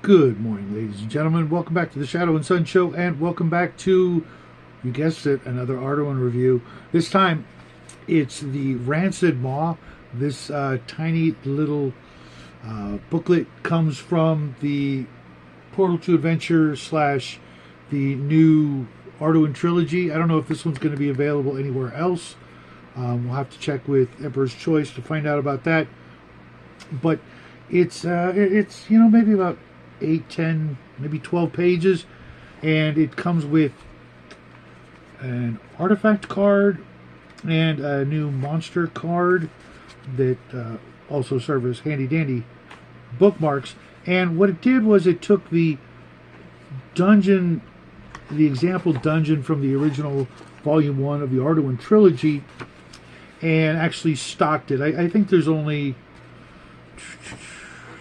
Good morning, ladies and gentlemen. Welcome back to the Shadow and Sun Show, and welcome back to, you guessed it, another ARDUIN review. This time, it's the Rancid Maw. This tiny little booklet comes from the Portal to Adventure / the new ARDUIN trilogy. I don't know if this one's going to be available anywhere else. We'll have to check with Emperor's Choice to find out about that. But it's maybe about 8, 10, maybe 12 pages, and it comes with an artifact card and a new monster card that also serve as handy dandy bookmarks. And what it did was it took the dungeon, the example dungeon from the original volume 1 of the ARDUIN trilogy, and actually stocked it. I think there's only,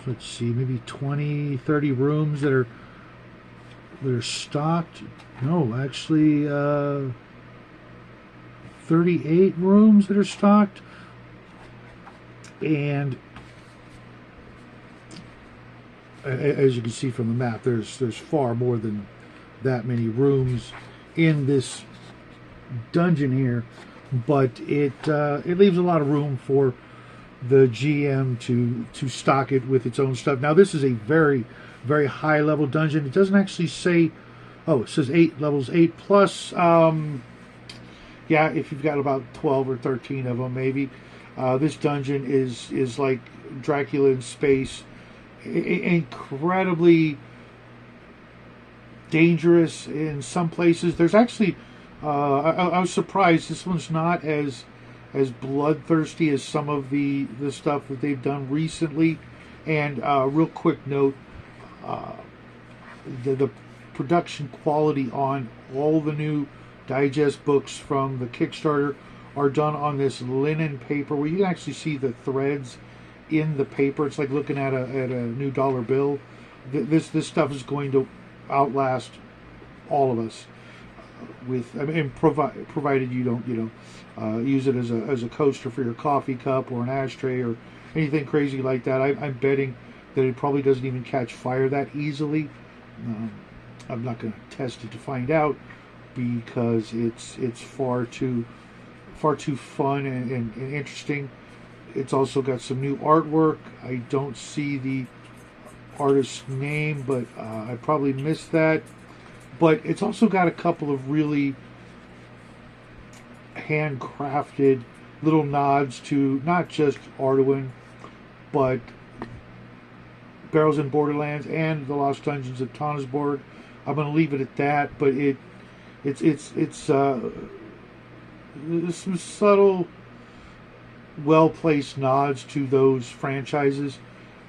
let's see, maybe 20, 30 rooms that are stocked. No, actually 38 rooms that are stocked. And as you can see from the map, there's far more than that many rooms in this dungeon here, but it leaves a lot of room for the GM to stock it with its own stuff. Now, this is a very, very high level dungeon. It doesn't actually say, oh, it says 8 levels, 8 plus. Yeah, if you've got about 12 or 13 of them, maybe. This dungeon is like Dracula in space. Incredibly dangerous in some places. There's actually, I was surprised, this one's not as bloodthirsty as some of the stuff that they've done recently. And real quick note, the production quality on all the new digest books from the Kickstarter are done on this linen paper where you can actually see the threads in the paper. It's like looking at a new dollar bill. This stuff is going to outlast all of us. Provided you don't use it as a coaster for your coffee cup or an ashtray or anything crazy like that. I'm betting that it probably doesn't even catch fire that easily. I'm not going to test it to find out because it's far too fun and interesting. It's also got some new artwork. I don't see the artist's name, but I probably missed that. But it's also got a couple of really handcrafted little nods to not just ARDUIN, but Barrows in Borderlands and the Lost Dungeons of Tannisborg. I'm going to leave it at that, but it's some subtle, well-placed nods to those franchises,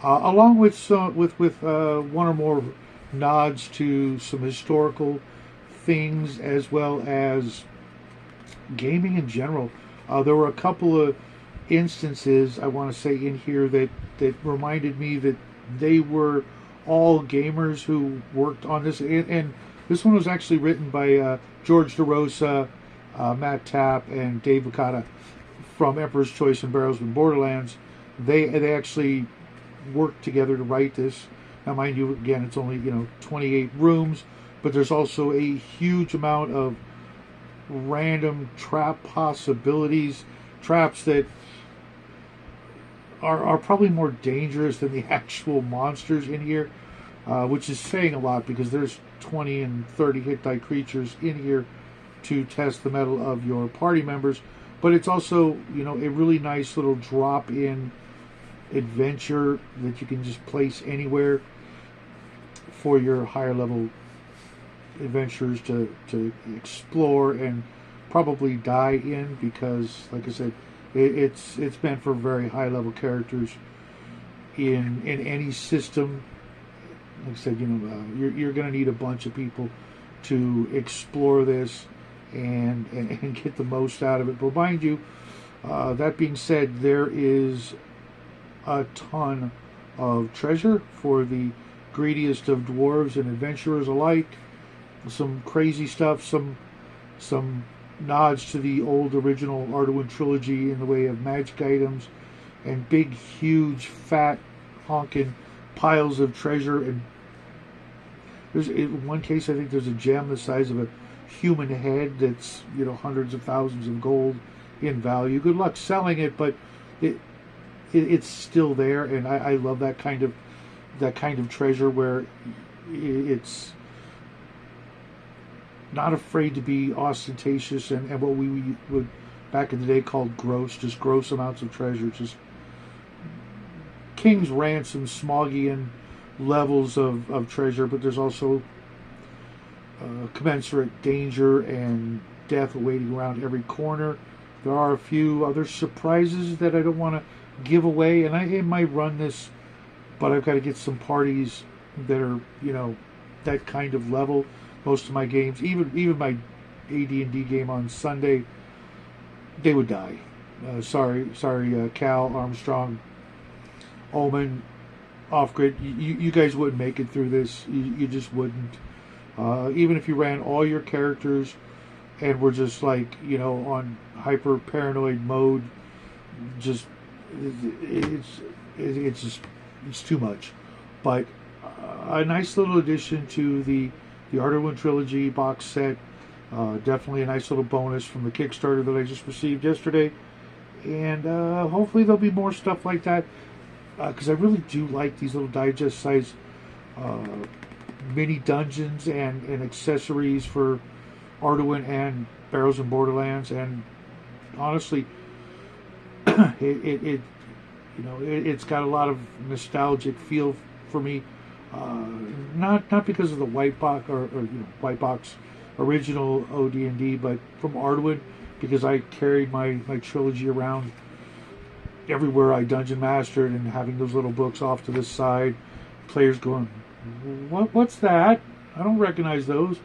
along with one or more nods to some historical things as well as gaming in general. There were a couple of instances, I want to say, in here that reminded me that they were all gamers who worked on this. And this one was actually written by George DeRosa, Matt Tapp, and Dave Licata from Emperor's Choice and Barrows in Borderlands. They actually worked together to write this. Now, mind you, again, it's only 28 rooms, but there's also a huge amount of random trap possibilities, traps that are probably more dangerous than the actual monsters in here, which is saying a lot because there's 20 and 30 hit die creatures in here to test the mettle of your party members. But it's also, a really nice little drop-in adventure that you can just place anywhere for your higher level adventurers to explore and probably die in, because, like I said, it's meant for very high level characters in any system. Like I said, you're going to need a bunch of people to explore this and get the most out of it. But mind you, that being said, there is a ton of treasure for the greediest of dwarves and adventurers alike. Some crazy stuff, some nods to the old original ARDUIN trilogy in the way of magic items, and big, huge, fat, honking piles of treasure and in one case, I think there's a gem the size of a human head that's, you know, hundreds of thousands of gold in value. Good luck selling it, but it's still there, and I love that kind of treasure where it's not afraid to be ostentatious and what we would back in the day called gross, just gross amounts of treasure, just King's Ransom, Smoggian levels of treasure, but there's also commensurate danger and death awaiting around every corner. There are a few other surprises that I don't want to give away, and I might run this, but I've got to get some parties that are, you know, that kind of level. Most of my games, even my AD&D game on Sunday, they would die. Sorry, Cal, Armstrong, Omen, Off Grid. You guys wouldn't make it through this. You just wouldn't. Even if you ran all your characters and were just like, you know, on hyper paranoid mode, just it's too much. But a nice little addition to the ARDUIN trilogy box set. Definitely a nice little bonus from the Kickstarter that I just received yesterday. And hopefully there'll be more stuff like that, because I really do like these little digest size mini dungeons and accessories for Arduin and Barrows and Borderlands. And honestly, it's got a lot of nostalgic feel for me. Not because of the white box or white box original OD&D, but from Arduin, because I carried my trilogy around everywhere I dungeon mastered, and having those little books off to the side, players going, what's that? I don't recognize those.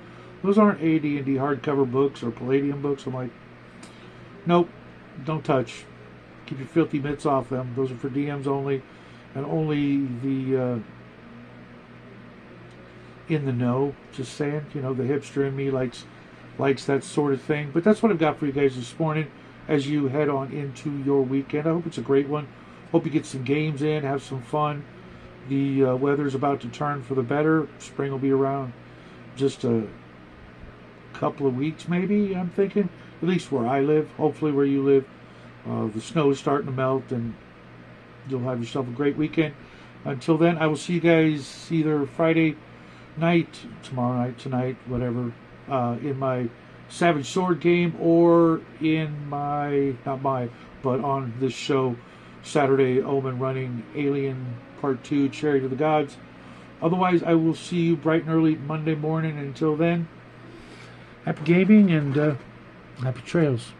Those aren't AD&D hardcover books or Palladium books. I'm like, nope, don't touch. Keep your filthy mitts off them. Those are for DMs only, and only the in the know. Just saying, you know, the hipster in me likes that sort of thing. But that's what I've got for you guys this morning as you head on into your weekend. I hope it's a great one. Hope you get some games in, have some fun. The weather's about to turn for the better. Spring will be around just a couple of weeks, maybe, I'm thinking. At least where I live. Hopefully where you live. The snow is starting to melt, and you'll have yourself a great weekend. Until then, I will see you guys either Friday night, tomorrow night, tonight, whatever, in my Savage Sword game, or in but on this show, Saturday, Omen running Alien Part 2, Chariot of the Gods. Otherwise, I will see you bright and early Monday morning. Until then, happy gaming and happy trails.